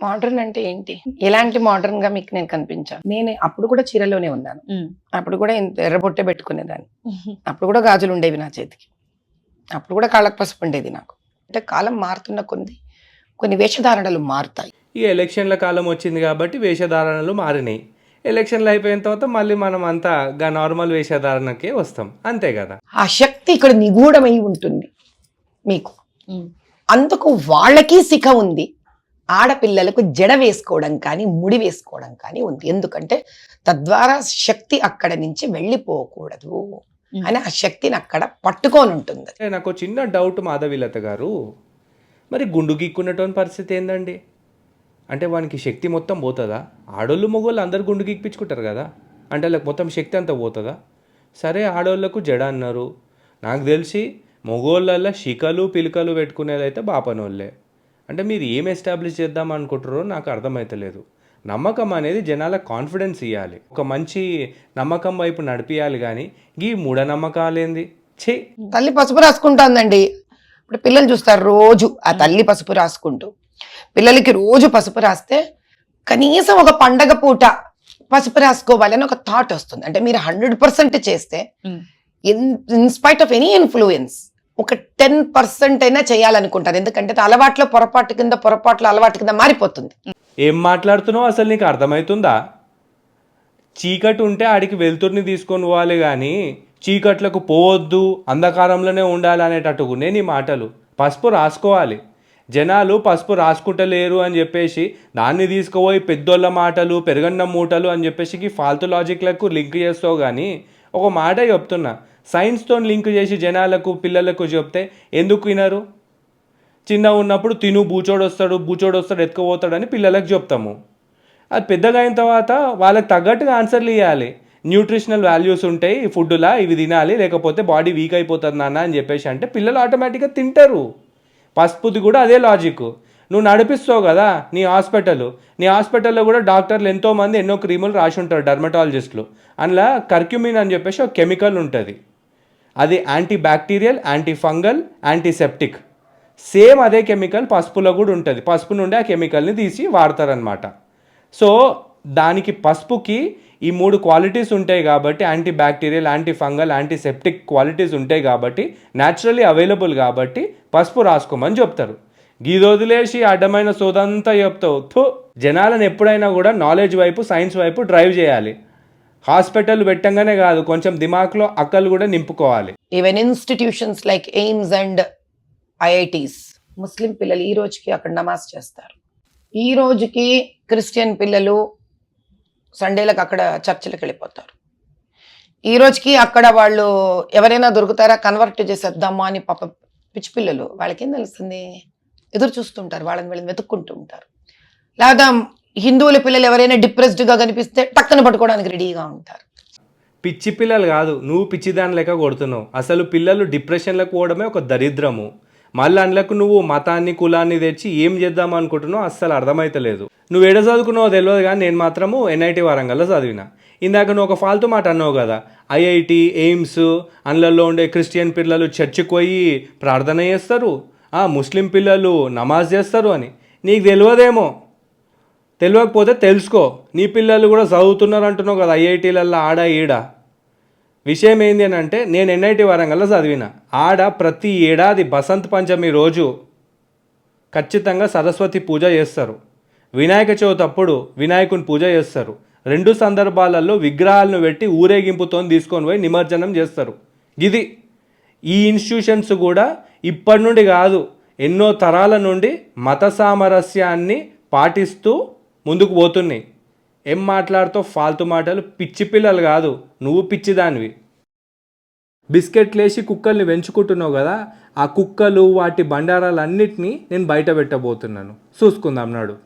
Modern అంటే ఏంటి? ఎలాంటి మోడర్న్ గా మీకు నేను కనిపించాను? నేను అప్పుడు కూడా చీరలోనే ఉన్నాను. అప్పుడు కూడా ఇంత ఎర్రబొట్టే పెట్టుకునేదాన్ని. అప్పుడు కూడా గాజులు ఉండేవి నా చేతికి. అప్పుడు కూడా కాళ్ళకు పసుపు ఉండేది నాకు. అంటే కాలం మారుతున్న కొన్ని వేషధారణలు మారుతాయి. ఈ ఎలక్షన్ల కాలం వచ్చింది కాబట్టి వేషధారణలు మారినాయి. ఎలక్షన్లు అయిపోయిన తర్వాత మళ్ళీ మనం అంతా నార్మల్ వేషధారణకే వస్తాం, అంతే కదా. ఆ శక్తి ఇక్కడ నిగూఢమై ఉంటుంది మీకు. అందుకు వాళ్ళకి శిఖ ఉంది. ఆడపిల్లలకు జడ వేసుకోవడం కానీ ముడి వేసుకోవడం కానీ ఉంది. ఎందుకంటే తద్వారా శక్తి అక్కడ నుంచి వెళ్ళిపోకూడదు అని ఆ శక్తిని అక్కడ పట్టుకొని ఉంటుంది. నాకు చిన్న డౌట్ మాధవీలత గారు, మరి గుండు గీక్కున్నటువంటి పరిస్థితి ఏందండి? అంటే వానికి శక్తి మొత్తం పోతుందా? ఆడోళ్ళు మగోళ్ళు అందరు గుండు గీక్పించుకుంటారు కదా, అంటే వాళ్ళకి మొత్తం శక్తి అంతా పోతుందా? సరే, ఆడోళ్ళకు జడ అన్నారు. నాకు తెలిసి మగోళ్ళల్లో శిఖలు పిలకలు పెట్టుకునేదైతే బాపనోళ్ళే. అంటే మీరు ఏం ఎస్టాబ్లిష్ చేద్దాం అనుకుంటారో నాకు అర్థమవుతలేదు. నమ్మకం అనేది జనాల కాన్ఫిడెన్స్ ఇవ్వాలి, ఒక మంచి నమ్మకం వైపు నడిపియాలి. కానీ ఈ మూఢనమ్మకాలేంది? ఛీ, తల్లి పసుపు రాసుకుంటుందండి. ఇప్పుడు పిల్లలు చూస్తారు రోజు ఆ తల్లి పసుపు రాసుకుంటూ. పిల్లలకి రోజు పసుపు రాస్తే కనీసం ఒక పండగ పూట పసుపు రాసుకోవాలని ఒక థాట్ వస్తుంది. అంటే మీరు 100% చేస్తే ఇన్స్పైట్ ఆఫ్ ఎనీ ఇన్ఫ్లుయెన్స్ ఒక 10% అయినా చేయాలనుకుంటారు. ఎందుకంటే అలవాట్లో పొరపాట్లు అలవాటు కింద మారిపోతుంది. ఏం మాట్లాడుతున్నావు? అసలు నీకు అర్థమవుతుందా? చీకటి ఉంటే ఆడికి వెలుతురిని తీసుకొని పోవాలి, కానీ చీకట్లకు పోవద్దు, అంధకారంలోనే ఉండాలి అనేటట్టుకునే నీ మాటలు. పసుపు రాసుకోవాలి. జనాలు పసుపు రాసుకుంటలేరు అని చెప్పేసి దాన్ని తీసుకుపోయి పెద్దోళ్ళ మాటలు, పెరగన్నం మూటలు అని చెప్పేసి ఫాల్తు లాజిక్లకు లింక్ చేస్తావు. కానీ ఒక మాట చెప్తున్నా, సైన్స్తో లింక్ చేసి జనాలకు పిల్లలకు చెప్తే ఎందుకు వినరు? చిన్న ఉన్నప్పుడు తిను బూచోడు వస్తాడు ఎత్తుకుపోతాడని పిల్లలకు చెప్తాము. అది పెద్దగా అయిన తర్వాత వాళ్ళకి తగ్గట్టుగా ఆన్సర్లు ఇవ్వాలి. న్యూట్రిషనల్ వాల్యూస్ ఉంటాయి ఫుడ్లా, ఇవి తినాలి, లేకపోతే బాడీ వీక్ అయిపోతుంది నాన్న అని చెప్పేసి అంటే పిల్లలు ఆటోమేటిక్గా తింటారు. పసుపుది కూడా అదే లాజిక్. నువ్వు నడిపిస్తావు కదా నీ హాస్పిటల్లో కూడా డాక్టర్లు ఎంతోమంది ఎన్నో క్రీములు రాసి ఉంటారు, డర్మటాలజిస్టులు. అందులో కర్క్యూమిన్ అని చెప్పేసి ఒక కెమికల్ ఉంటుంది. అది anti bacterial, anti fungal, antiseptic. Same అదే కెమికల్ పసుపులో కూడా ఉంటుంది. పసుపు నుండి ఆ కెమికల్ని తీసి వాడతారనమాట. సో దానికి పసుపుకి ఈ 3 క్వాలిటీస్ ఉంటాయి కాబట్టి, anti bacterial, anti fungal, antiseptic qualities ఉంటాయి కాబట్టి, న్యాచురల్లీ అవైలబుల్ కాబట్టి పసుపు రాసుకోమని చెప్తారు. గీది వదిలేసి అడ్డమైన సోదంతా చెప్తావు. జనాలను ఎప్పుడైనా కూడా నాలెడ్జ్ వైపు, సైన్స్ వైపు డ్రైవ్ చేయాలి. హాస్పిటల్ పెట్టంగానే కాదు, కొంచెం దిమాక్లో అక్కలు కూడా నింపుకోవాలి. Even institutions like AIIMS and IITs, ముస్లిం పిల్లలు ఈ రోజుకి అక్కడ నమాజ్ చేస్తారు. ఈ రోజుకి క్రిస్టియన్ పిల్లలు సండేలకు అక్కడ చర్చిలకు వెళ్ళిపోతారు. ఈ రోజుకి అక్కడ వాళ్ళు ఎవరైనా దొరుకుతారా కన్వర్ట్ చేసేద్దామా అని పాప పిచ్చి పిల్లలు, వాళ్ళకేం తెలుస్తుంది, ఎదురు చూస్తుంటారు, వీళ్ళని వెతుక్కుంటూ ఉంటారు. లేదా హిందువుల పిల్లలు ఎవరైనా డిప్రెస్డ్గా కనిపిస్తే టక్కన పట్టుకోవడానికి రెడీగా ఉంటారు. పిచ్చి పిల్లలు కాదు, నువ్వు పిచ్చిదాని లెక్క కొడుతున్నావు. అసలు పిల్లలు డిప్రెషన్లకు పోవడమే ఒక దరిద్రము. మళ్ళీ అందులోకి నువ్వు మతాన్ని కులాన్ని తెచ్చి ఏం చేద్దాం అనుకుంటున్నావు అస్సలు అర్థమైతలేదు. నువ్వు ఎడ చదువుకున్నావో తెలియదు, కానీ నేను మాత్రము NIT వరంగల్లో చదివిన. ఇందాక నువ్వు ఒక ఫాల్తూ మాట అన్నావు కదా, IIT, ఎయిమ్స్, అందులో ఉండే క్రిస్టియన్ పిల్లలు చర్చికి పోయి ప్రార్థన చేస్తారు, ముస్లిం పిల్లలు నమాజ్ చేస్తారు అని. నీకు తెలియదేమో, తెలియకపోతే తెలుసుకో. నీ పిల్లలు కూడా చదువుతున్నారు అంటున్నావు కదా IITలలో ఆడ ఈడ. విషయం ఏంటి అని అంటే, నేను NIT వరంగల్లో చదివిన. ఆడ ప్రతి ఏడాది బసంత్ పంచమి రోజు ఖచ్చితంగా సరస్వతి పూజ చేస్తారు. వినాయక చవితి అప్పుడు వినాయకుని పూజ చేస్తారు. 2 సందర్భాలలో విగ్రహాలను పెట్టి ఊరేగింపుతో తీసుకొని పోయి నిమజ్జనం చేస్తారు. ఇది ఈ ఇన్స్టిట్యూషన్స్ కూడా ఇప్పటి నుండి కాదు, ఎన్నో తరాల నుండి మత సామరస్యాన్ని పాటిస్తూ ముందుకు పోతున్నాయి. ఏం మాట్లాడుతూ ఫాల్తు మాటలు. పిచ్చి పిల్లలు కాదు, నువ్వు పిచ్చిదానివి. బిస్కెట్లు వేసి కుక్కల్ని పెంచుకుంటున్నావు కదా, ఆ కుక్కలు వాటి బండారాలన్నిటినీ నేను బయట పెట్టబోతున్నాను. చూసుకుందాం నాడు.